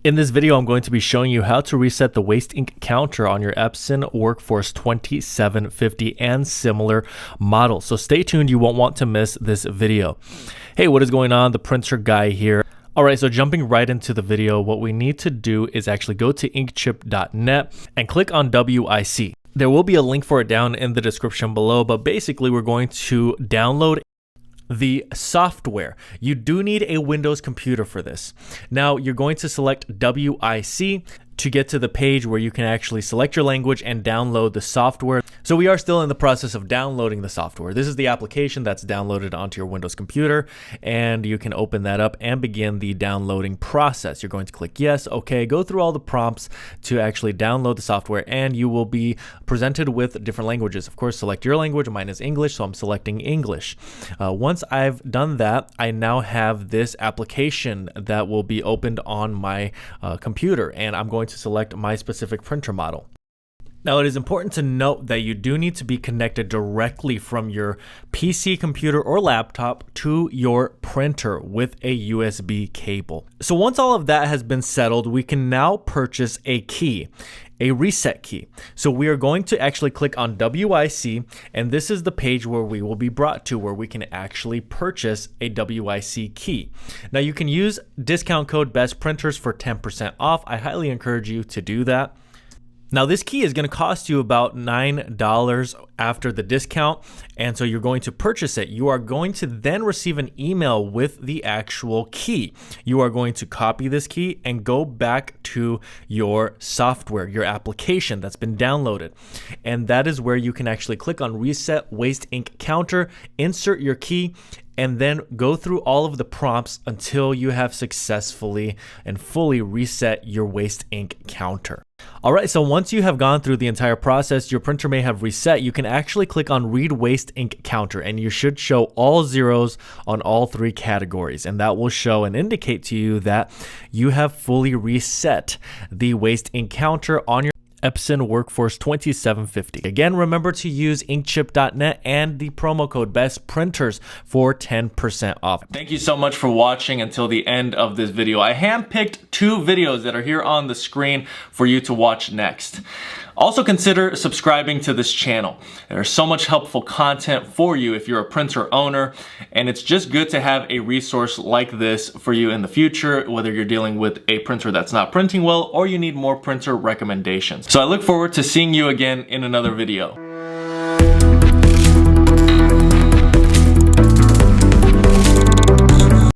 In this video, I'm going to be showing you how to reset the waste ink counter on your Epson Workforce 2750 and similar models. So stay tuned, you won't want to miss this video. Hey, what is going on? The printer guy here. All right, so jumping right into the video, what we need to do is actually go to inkchip.net and click on WIC. There will be a link for it down in the description below, but basically we're going to download the software. You do need a Windows computer for this. Now you're going to select WIC to get to the page where you can actually select your language and download the software. So we are still in the process of downloading the software. This is the application that's downloaded onto your Windows computer, and you can open that up and begin the downloading process. You're going to click yes, okay, go through all the prompts to actually download the software, and you will be presented with different languages. Of course, select your language. Mine is English, so I'm selecting English. Once I've done that, I now have this application that will be opened on my computer, and I'm going to select my specific printer model. Now, it is important to note that you do need to be connected directly from your PC, computer, or laptop to your printer with a USB cable. So once all of that has been settled, we can now purchase a key, a reset key. So we are going to actually click on WIC, and this is the page where we will be brought to where we can actually purchase a WIC key. Now you can use discount code BESTPRINTERS for 10% off. I highly encourage you to do that. Now this key is going to cost you about $9 after the discount, and so you're going to purchase it. You are going to then receive an email with the actual key. You are going to copy this key and go back to your software, your application that's been downloaded. And that is where you can actually click on Reset Waste Ink Counter, insert your key, and then go through all of the prompts until you have successfully and fully reset your waste ink counter. All right, so once you have gone through the entire process, your printer may have reset, you can actually click on Read Waste Ink Counter, and you should show all zeros on all three categories, and that will show and indicate to you that you have fully reset the waste ink counter on your Epson Workforce 2750. Again, remember to use inkchip.net and the promo code BESTPRINTERS for 10% off. Thank you so much for watching until the end of this video. I handpicked 2 videos that are here on the screen for you to watch next. Also consider subscribing to this channel. There's so much helpful content for you if you're a printer owner, and it's just good to have a resource like this for you in the future, whether you're dealing with a printer that's not printing well or you need more printer recommendations. So I look forward to seeing you again in another video.